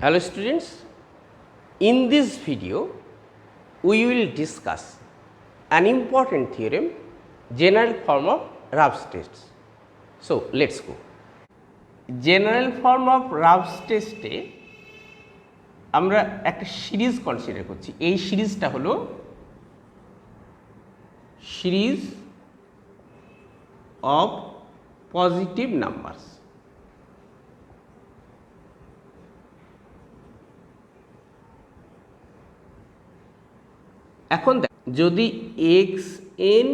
Hello students, in this video we will discuss an important theorem, general form of Raph's test. So let's go. General form of Raph's test এ আমরা একটা series consider করছি। এই সিরিজটা হলো series of positive numbers. এখন যদি xn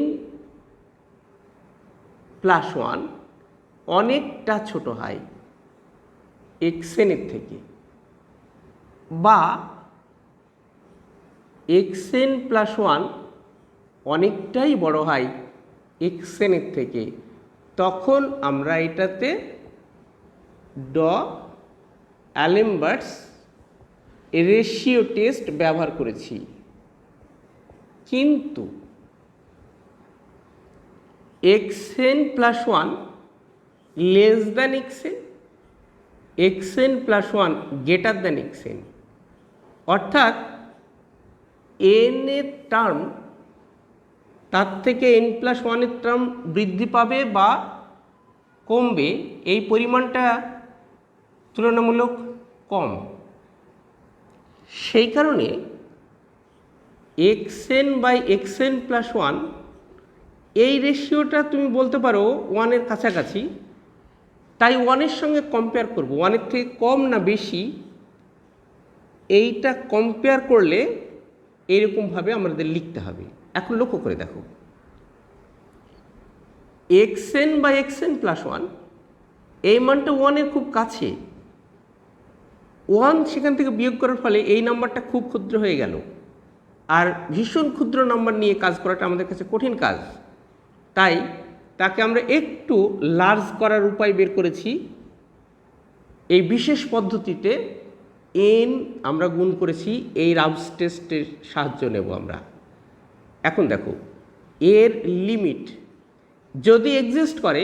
plus one অনেকটা ছোট হয় xn এর থেকে, বা xn প্লাস ওয়ান অনেকটাই বড় হয় xn এর থেকে, তখন আমরা এটাতে ড'অ্যালেমবার্টস রেশিও টেস্ট ব্যবহার করেছি। কিন্তু xn plus one less than xn plus one greater than xn, অর্থাৎ n এর টার্ম তার থেকে n প্লাস ওয়ানের টার্ম বৃদ্ধি পাবে বা কমবে, এই পরিমাণটা তুলনামূলক কম। সেই কারণে xn by xn plus one এই রেশিওটা তুমি বলতে পারো ওয়ানের কাছাকাছি, তাই ওয়ানের সঙ্গে কম্পেয়ার করব, ওয়ানের থেকে কম না বেশি এইটা কম্পেয়ার করলে এইরকমভাবে আমাদের লিখতে হবে। এখন লক্ষ্য করে দেখো, xn by xn plus one এই মানটা ওয়ানের খুব কাছে, ওয়ান সেখান থেকে বিয়োগ করার ফলে এই নাম্বারটা খুব ক্ষুদ্র হয়ে গেল, আর ভীষণ ক্ষুদ্র নাম্বার নিয়ে কাজ করাটা আমাদের কাছে কঠিন কাজ, তাই তাকে আমরা একটু লার্জ করার উপায় বের করেছি। এই বিশেষ পদ্ধতিতে n আমরা গুণ করেছি, এই রাফস টেস্টের সাহায্য নেব আমরা। এখন দেখো, এর লিমিট যদি এক্সিস্ট করে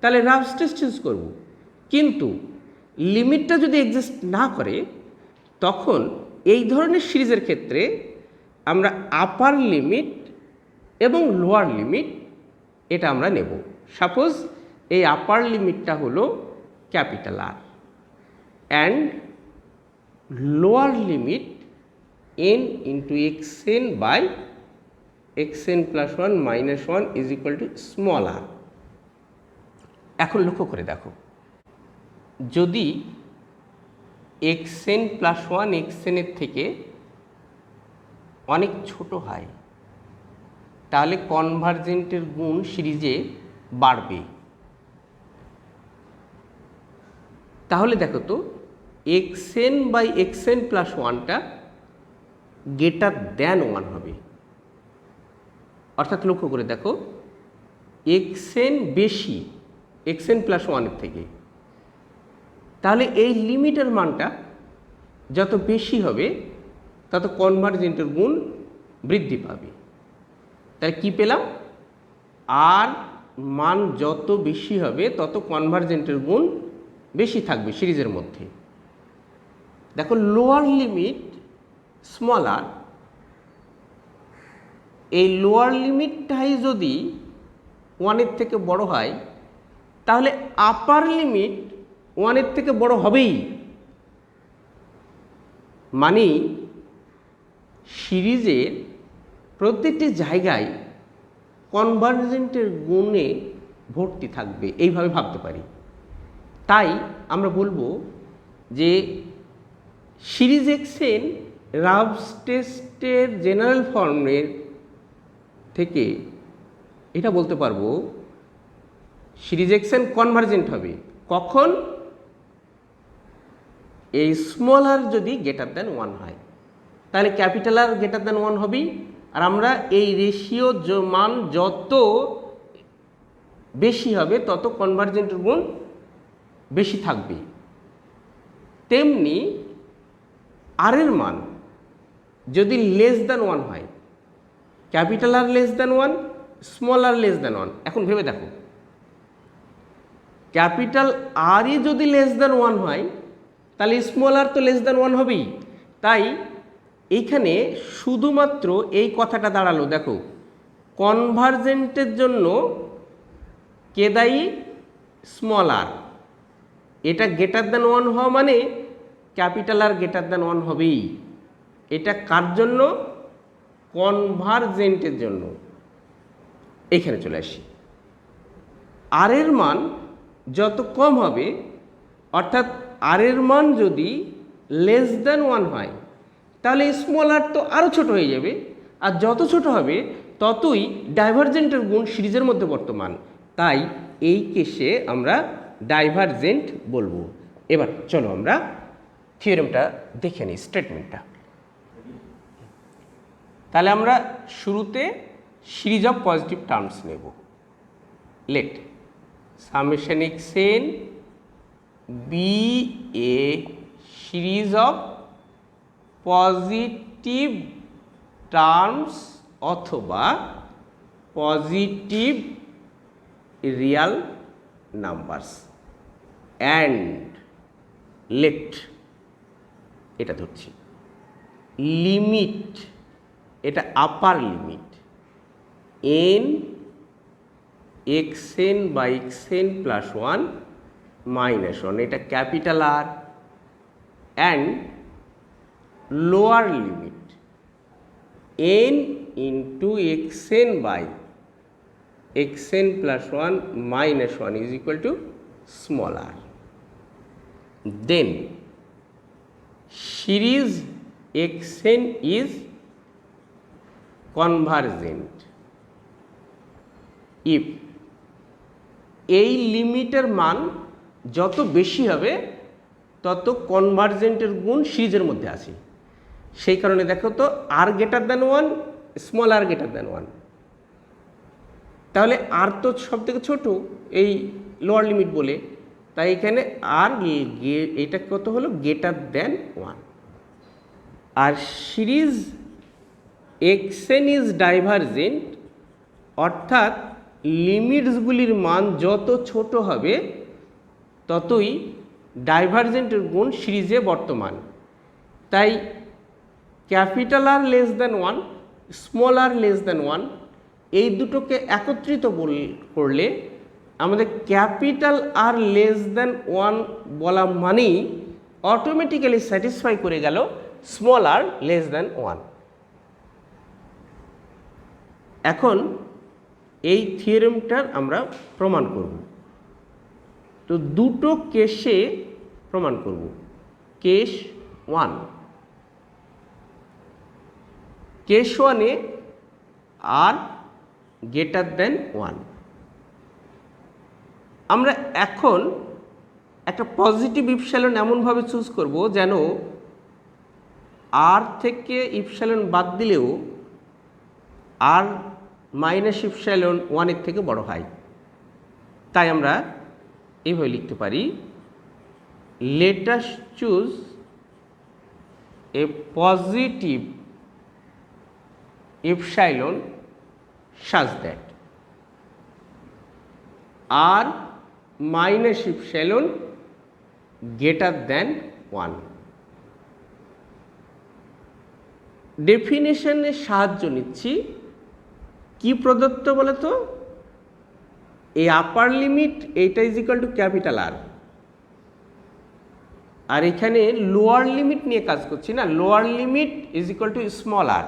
তাহলে রাফস টেস্ট ইউজ করব, কিন্তু লিমিটটা যদি এক্সিস্ট না করে তখন এই ধরনের সিরিজের ক্ষেত্রে আমরা আপার লিমিট এবং লোয়ার লিমিট এটা আমরা নেব। সাপোজ এই আপার লিমিটটা হলো capital R and lower limit n into xn by xn plus one minus one is equal to small R. এখন লক্ষ্য করে দেখো, যদি xn প্লাস ওয়ান xn এর থেকে অনেক ছোট হয় তাহলে কনভারজেন্টের গুণ সিরিজে বাড়বে। তাহলে দেখো তো, xn বাই xn প্লাস ওয়ানটা গ্রেটার দ্যান ওয়ান হবে, অর্থাৎ লক্ষ্য করে দেখো xn বেশি xn প্লাস ওয়ানের থেকে, তাহলে এই লিমিটের মানটা যত বেশি হবে তত কনভারজেন্টের গুণ বৃদ্ধি পাবে। তাহলে কি পেলাম, আর মান যত বেশি হবে তত কনভারজেন্টের গুণ বেশি থাকবে সিরিজের মধ্যে। দেখো, লোয়ার লিমিট স্মল আর, এই লোয়ার লিমিটটাই যদি ওয়ানের থেকে বড় হয় তাহলে আপার লিমিট ওয়ানের থেকে বড় হবেই, মানে সিরিজের প্রত্যেকটি জায়গায় কনভারজেন্টের গুণে ভর্তি থাকবে, এইভাবে ভাবতে পারি। তাই আমরা বলবো যে সিরিজ xn রাফস টেস্টের জেনারেল ফর্মের থেকে এটা বলতে পারবো সিরিজ xn কনভারজেন্ট হবে কখন, এই স্মল আর যদি গ্রেটার দ্যান ওয়ান হয়, তাহলে capital R greater than one হবেই। আর আমরা এই রেশিও মান যত বেশি হবে তত কনভারজেন্টের গুণ বেশি থাকবে। তেমনি আর এর মান যদি লেস দ্যান ওয়ান হয়, capital R less than one, small R less than one. এখন ভেবে দেখো, ক্যাপিটাল আরই যদি লেস দ্যান ওয়ান হয় তাহলে স্মল আর তো লেস দ্যান 1 হবেই। তাই এইখানে শুধুমাত্র এই কথাটা দাঁড়ালো, দেখো কনভার্জেন্টের জন্য কে দায়ী? স্মল আর। এটা গ্রেটার দ্যান 1 হওয়া মানে ক্যাপিটাল আর গ্রেটার দ্যান 1 হবেই। এটা কার জন্য? কনভার্জেন্টের জন্য। এখানে চলে আসি, আর এর মান যত কম হবে, অর্থাৎ আর এর মান যদি লেস দ্যান 1 হয়, তাহলে স্মল আর তো আরও ছোট হয়ে যাবে, আর যত ছোট হবে ততই ডাইভারজেন্টের গুণ সিরিজের মধ্যে বর্তমান। তাই এই কেসে আমরা ডাইভারজেন্ট বলবো। এবার চলো আমরা থিওরেমটা দেখে নিই, স্টেটমেন্টটা। তাহলে আমরা শুরুতে সিরিজ অফ পজিটিভ টার্মস নেব। Let summation xn be a series of positive terms অথবা positive real numbers and let, এটা ধরছি, লিমিট, এটা upper limit n xn by xn plus 1 minus 1, এটা capital R, and lower limit n into xn by xn plus 1 minus 1 is equal to small r. Then series xn is convergent if এই লিমিটের মান যত বেশি হবে তত কনভার্জেন্টের গুণ সিরিজের মধ্যে আসে। সেই কারণে দেখো তো আর গ্রেটার দ্যান 1, স্মল আর গ্রেটার দ্যান 1, তাহলে আর তো সব থেকে ছোটো এই লোয়ার লিমিট বলে, তাই এখানে আর এটা কত হলো? Greater than 1। আর সিরিজ xn ইজ ডাইভারজেন্ট, অর্থাৎ লিমিটসগুলির মান যত ছোট হবে ততই ডাইভারজেন্টের গুণ সিরিজে বর্তমান। তাই capital R less than 1, small R less than 1, এই দুটোকে একত্রিত করলে আমাদের ক্যাপিটাল আর লেস দ্যান 1 বলা মানেই অটোমেটিক্যালি স্যাটিসফাই করে গেল স্মল আর লেস দ্যান 1। এখন এই থিওরেমটার আমরা প্রমাণ করব। তো দুটো কেসে প্রমাণ করব। কেস 1, কেস 1-এ আর গ্রেটার দ্যান 1। আমরা এখন একটা পজিটিভ ইপসাইলন এমনভাবে চুজ করব যেন আর থেকে ইপসাইলন বাদ দিলেও আর মাইনাস ইপসাইলন 1-এর থেকে বড় হয়। তাই আমরা এইভাবে লিখতে পারি, let us choose a positive epsilon such that r minus epsilon greater than 1। ডেফিনেশনের সাহায্য নিচ্ছি। কি প্রদত্ত বলে তো? এই আপার লিমিট এইটা is equal to capital R, আর এখানে লোয়ার লিমিট নিয়ে কাজ করছি না, lower limit is equal to small R.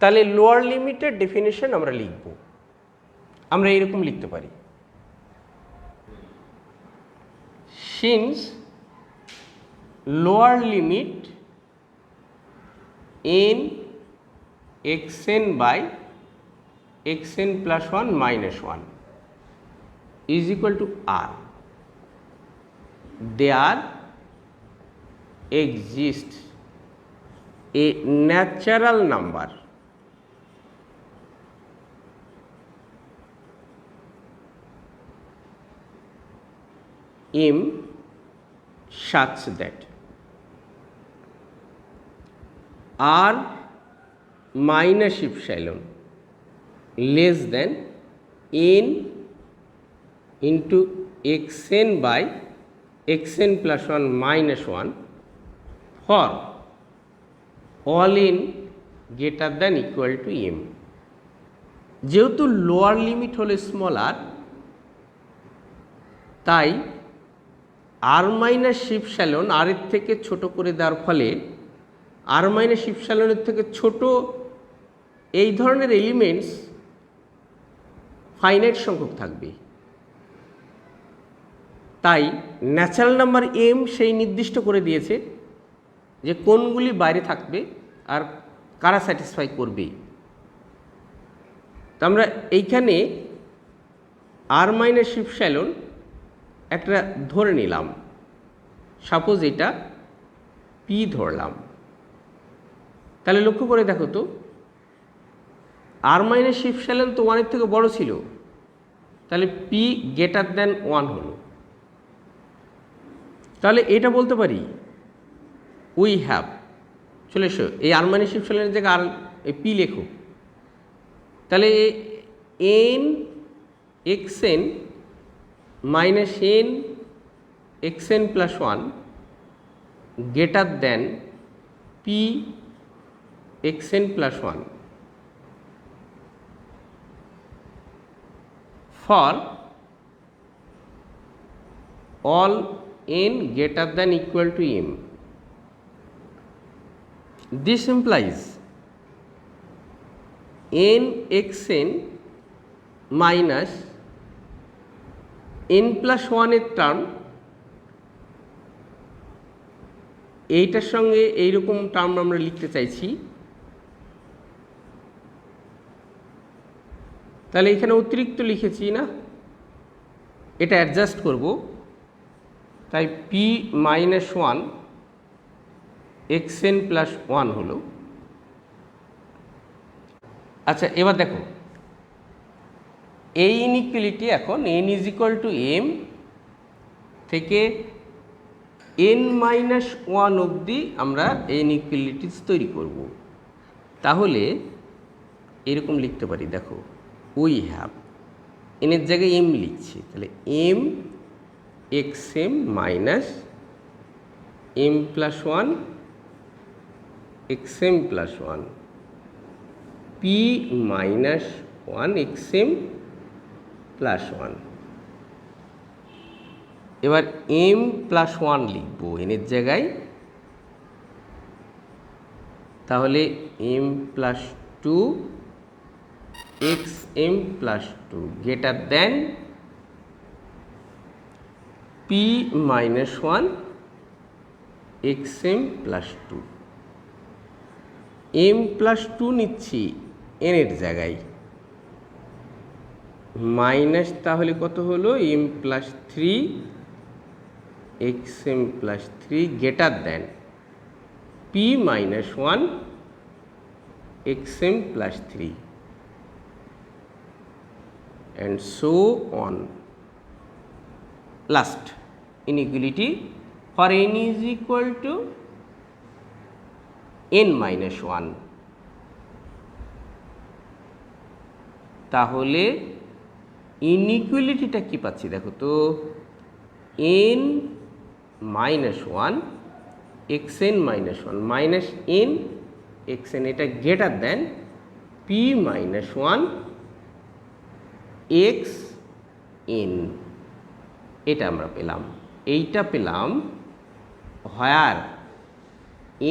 তাহলে লোয়ার লিমিটের ডেফিনেশন আমরা লিখব, আমরা এরকম লিখতে পারি, since lower limit n xn by xn plus 1 minus 1 is equal to r, there exists a natural number m such that r minus epsilon less than n into xn by xn plus 1 minus 1 for all n greater than equal to m। যেহেতু lower limit হলো smaller, তাই আর minus epsilon আর এর থেকে ছোট করে দেওয়ার ফলে আর minus ইপসিলনের থেকে ছোট এই ধরনের এলিমেন্টস ফাইনাইট সংখ্যক থাকবে। তাই ন্যাচারাল নাম্বার এম সেই নির্দিষ্ট করে দিয়েছে যে কোনগুলি বাইরে থাকবে আর কারা স্যাটিসফাই করবে। তো আমরা এইখানে আর মাইনাস ইপসিলন একটা ধরে নিলাম, সাপোজ এটা পি ধরলাম। তাহলে লক্ষ্য করে দেখো তো, আর মাইনাস ইপসিলন তো 1 এর থেকে বড় ছিল, তাহলে পি গ্রেটার দ্যান 1 হলো। তাহলে এটা বলতে পারি উই হ্যাভ, চলে এসো এই আর মাইনাস ইপসিলনের জায়গায় আর এই পি লেখো। তাহলে N x n minus n x n plus 1 greater than P XN plus 1 for all n greater than equal to m. This implies n xn minus n plus 1 এর টার্ম, এইটার সঙ্গে এইরকম টার্ম আমরা লিখতে চাইছি। তাহলে এখানে অতিরিক্ত লিখেছি না, এটা অ্যাডজাস্ট করব। তাই পি মাইনাস 1 এক্সএন প্লাস 1 হলো। আচ্ছা, এবার দেখো এই ইনইকুয়ালিটি এখন n is equal to m থেকে n মাইনাস 1 অবধি আমরা এই ইনইকুয়ালিটিস তৈরি করব। তাহলে এরকম লিখতে পারি, দেখো উই হ্যাভ, এনের জায়গায় এম লিখছি, তাহলে m x M minus m plus 1 x M plus 1 p minus 1 x M plus 1। এবার এম প্লাস 1 লিখবো এনের জায়গায়, তাহলে m plus 2 xm plus 2 greater than p minus 1 xm plus 2। m plus 2 নিচ্ছি n এর জায়গায়, মাইনাস তাহলে কত হলো m plus 3 xm plus 3 greater than p minus 1 xm plus 3 and so on. Last inequality for n is equal to n minus 1, তাহলে ইনইকুয়ালিটিটা কি পাচ্ছি দেখো তো, n minus 1 xn minus 1 minus n xn, এটা গ্রেটার দেন p minus 1 x N, এটা আমরা পেলাম। এইটা পেলাম হোয়ার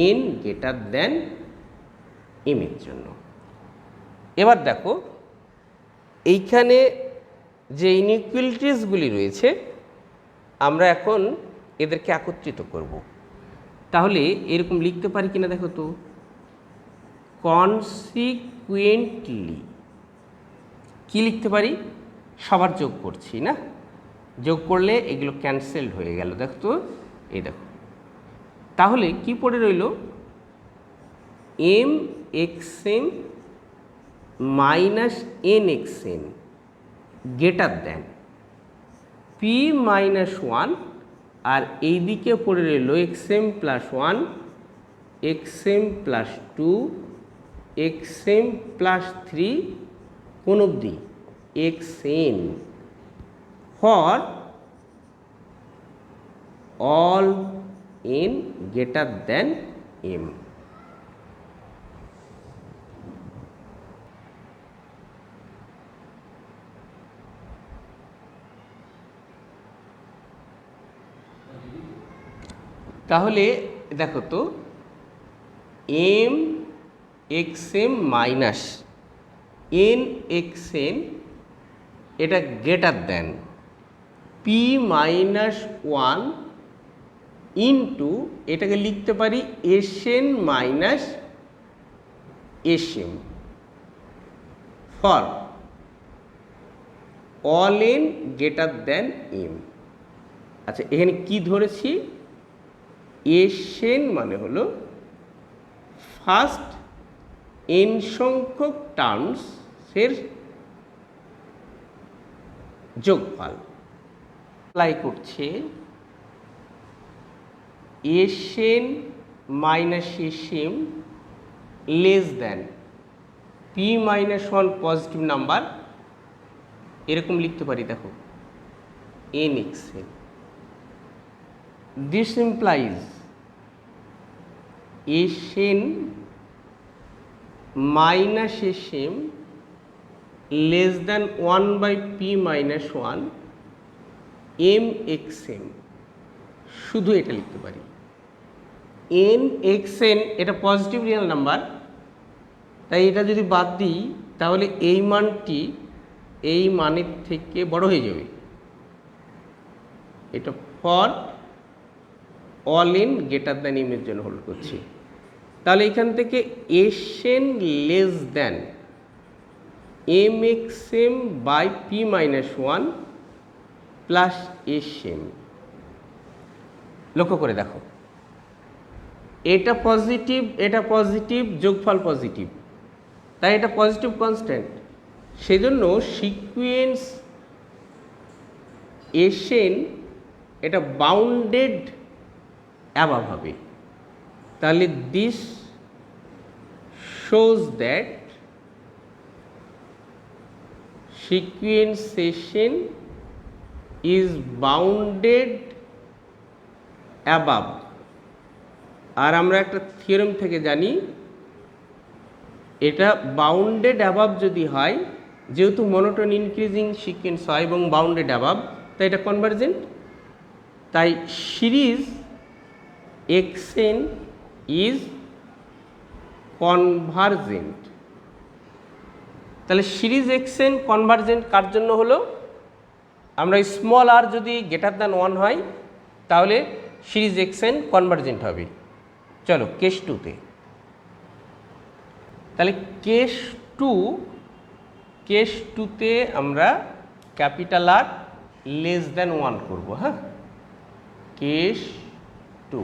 এন গ্রেটার দেন এম এর জন্য। এবার দেখো এইখানে যে ইনইকুয়ালিটিসগুলি রয়েছে আমরা এখন এদেরকে একত্রিত করব। তাহলে এরকম লিখতে পারি কিনা দেখো তো, কনসিকুয়েন্টলি কি লিখতে পারি, সবার যোগ করছি না, যোগ করলে এগুলো ক্যান্সেলড হয়ে গেল, দেখো তো এই দেখো। তাহলে কি পড়ে রইল, M x M minus N x N greater than P minus 1, আর এই দিকে পড়ে রইল X M plus 1 x M plus 2 X M plus 3 কোন অবধি X N for all n greater than m। তাহলে দেখো তো M x M minus N x N এটা greater than P minus one into এটাকে লিখতে পারি S N minus S M for all N greater than m. আচ্ছা, এখানে কি ধরেছি? এস এন মানে হলো ফার্স্ট এন সংখ্যক টার্মসের যোগফল। অ্যাপ্লাই করছে s N minus S m less than P minus one positive number, এরকম লিখতে পারি। দেখো n x n, this implies s N minus S m less than one by p minus one m x m, শুধু এটা লিখতে পারি। N x N এটা positive real number, তাই এটা যদি বাদ দিই তাহলে এই মানটি এই মানের থেকে বড় হয়ে যাবে। এটা for all N greater than m এর জন্য হোল্ড করছি। তাহলে এখান থেকে s n less than m x m by p minus one plus s m. লক্ষ্য করে দেখো, এটা পজিটিভ এটা পজিটিভ, যোগফল পজিটিভ, তাই এটা পজিটিভ কনস্ট্যান্ট। সেজন্য সিকুয়েন্স এস এন এটা বাউন্ডেড অ্যাবাভ হবে। তাহলে this shows that sequentiation is bounded above। আর আমরা একটা থিওরেম থেকে জানি এটা বাউন্ডেড অ্যাবাভ যদি হয়, যেহেতু মনোটোন ইনক্রিজিং সিকোয়েন্স হয় এবং বাউন্ডেড অ্যাবাভ, তাই এটা কনভার্জেন্ট। তাই series x N is convergent. তাহলে সিরিজ এক্স এন কনভার্জেন্ট কার জন্য হলো? আমরা স্মল আর যদি গ্রেটার দ্যান ওয়ান হয় তাহলে সিরিজ এক্স এন কনভার্জেন্ট হবে। চলো কেস টুতে, তাহলে কেস টুতে আমরা capital R less than one করবো। হ্যাঁ, case two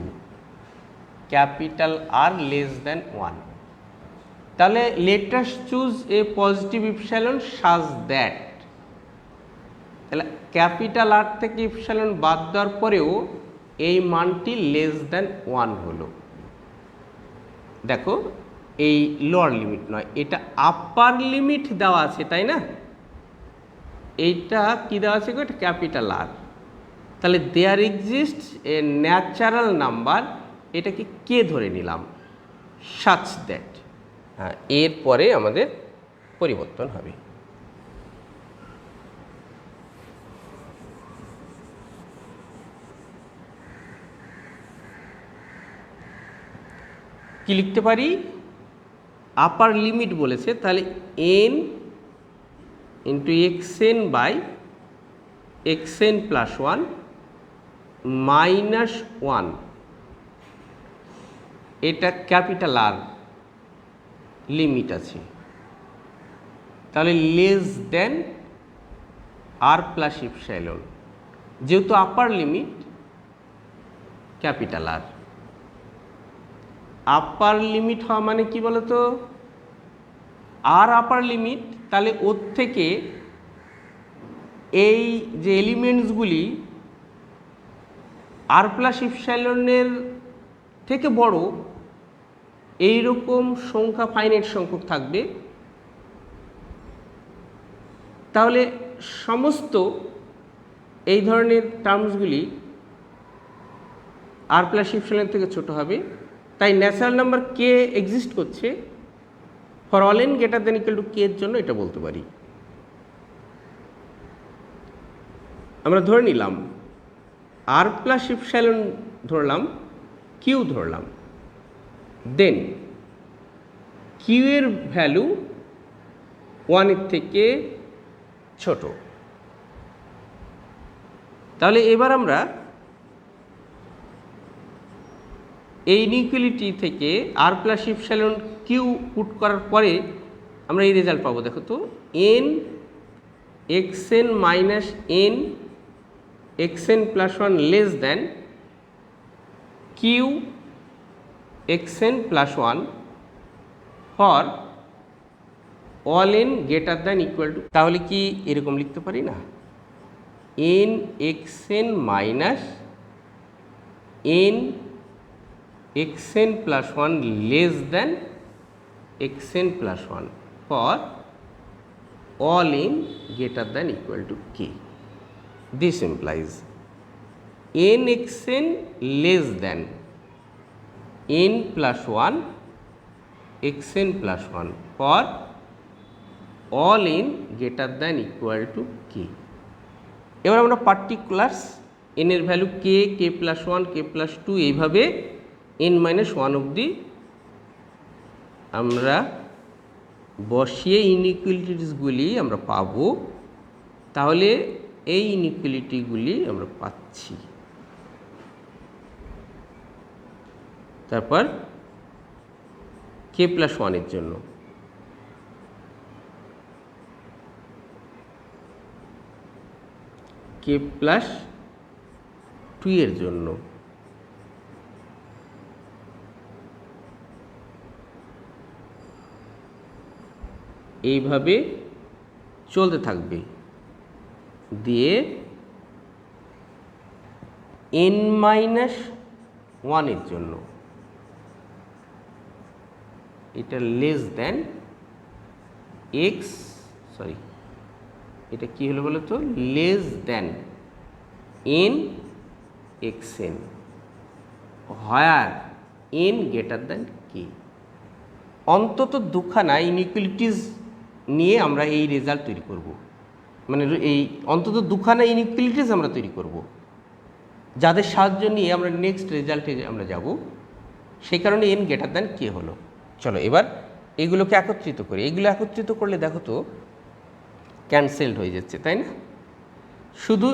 capital R less than one. তাহলে let us choose a positive epsilon such that, তাহলে ক্যাপিটাল আর থেকে ইপসিলন বাদ দেওয়ার পরেও এই মানটি লেস দ্যান ওয়ান হলো। দেখো এই লোয়ার লিমিট নয়, এটা আপার লিমিট দেওয়া আছে, তাই না? এইটা কি দেওয়া আছে? এটা ক্যাপিটাল আর। তাহলে there exist a natural number, এটাকে কে ধরে নিলাম? Such that. হ্যাঁ, এরপরে আমাদের পরিবর্তন হবে। কি লিখতে পারি? আপার লিমিট বলেছে, তাহলে n into x n by x n plus one minus one, এটা ক্যাপিটাল আর লিমিট আছে। তাহলে less than R plus epsilon, যেহেতু upper limit capital R. Upper limit হওয়া মানে কি বলতো? আর আপার লিমিট, তাহলে ওর থেকে এই যে এলিমেন্টসগুলি আর প্লাস ইপসাইলনের থেকে বড়, এই রকম সংখ্যা ফাইনাইট সংখ্যক থাকবে। তাহলে সমস্ত এই ধরনের টার্মসগুলি আর প্লাস ইপসিলন থেকে ছোট হবে, তাই ন্যাচারাল নাম্বার কে এক্সিস্ট করছে for all N greater than equal to K এর জন্য এটা বলতে পারি। আমরা ধরে নিলাম আর প্লাস ইপসিলন ধরলাম, কিউ ধরলাম, দেন কিউ এর ভ্যালু 1 থেকে ছোট। তাহলে এবার আমরা এই ইনইকুয়ালিটি থেকে R plus epsilon q put করার পরে আমরা এই রেজাল্ট পাবো। দেখো তো, n x n minus n x n plus 1 less than q x n plus 1 for all N greater than equal to. তাহলে কি এরকম লিখতে পারি না, n x n minus n x n plus 1 less than x n plus 1 for all N greater than equal to K. This implies n x n less than N plus 1 x n plus 1 for all N greater than equal to k. এবার আমরা particulars n এর value কে, k plus 1, k plus 2 এইভাবে N minus 1 অবধি আমরা বসিয়ে ইনইকুয়ালিটিসগুলি আমরা পাবো। তাহলে এই ইনইকুয়ালিটিগুলি আমরা পাচ্ছি। তারপর কে প্লাস 1 এর জন্য কে প্লাস 2 এর জন্য এইভাবে চলতে থাকবে। দিয়ে এন মাইনাস 1 এর জন্য এটা লেস দেন এক্স, সরি এটা কি হলো বলো তো, less than n x n where n greater than k. অন্তত দুখানা ইনইকুয়ালিটিস নিয়ে আমরা এই রেজাল্ট তৈরি করব, মানে এই অন্তত দুখানা ইনইকুয়ালিটিস আমরা তৈরি করব, যাদের সাহায্য নিয়ে আমরা নেক্সট রেজাল্টে আমরা যাব। সেই কারণে এন গ্রেটার দেন কে হলো। চলো এবার এগুলোকে একত্রিত করি। এগুলো একত্রিত করলে দেখো তো ক্যান্সেলড হয়ে যাচ্ছে, তাই না? শুধু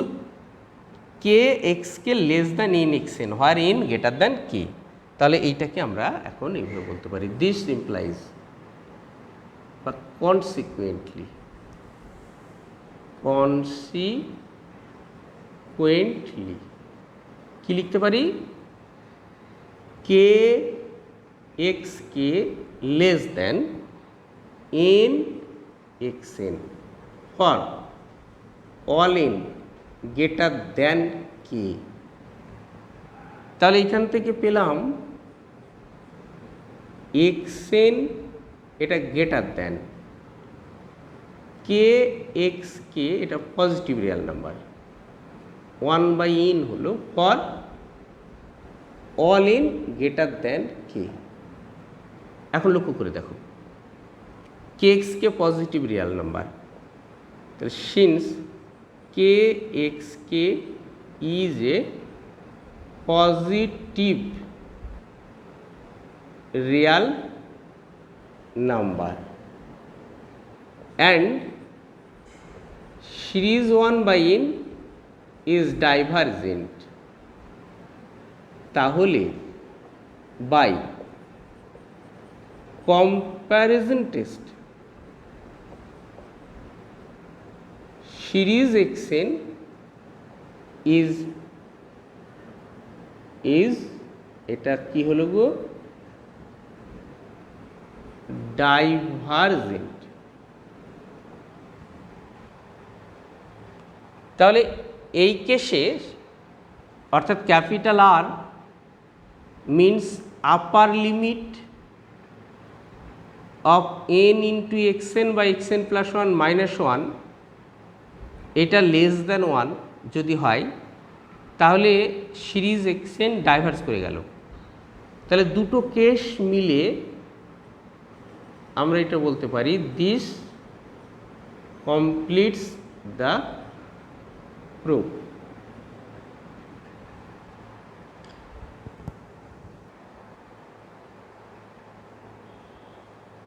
k x k less than n x n where n greater than k. তাহলে এইটাকে আমরা এখন এইভাবে বলতে পারি, দিস ইমপ্লাইজ বা কনসিকুয়েন্টলি কি লিখতে পারি, k x k less than n x N for all N greater than k. তাহলে এখান থেকে পেলাম এক্স এন এটা greater than k x k, এটা পজিটিভ রিয়াল নাম্বার, 1/n হলো for all N greater than k. এখন লক্ষ্য করে দেখো, k x k positive real number, তাহলে since k x k is a positive real number and series 1/n is divergent, তাহলে by comparison test series xn is এটা কি হলো গো, divergent. তাহলে এই কেসে অর্থাৎ capital R means upper limit of n into x n by x n plus 1 minus 1 এটা less than 1 যদি হয়, তাহলে সিরিজ এক্সটেন্ড ডাইভার্স করে গেল। তাহলে দুটো কেস মিলে আমরা এটা বলতে পারি দিস কমপ্লিটস দ্য প্রুফ।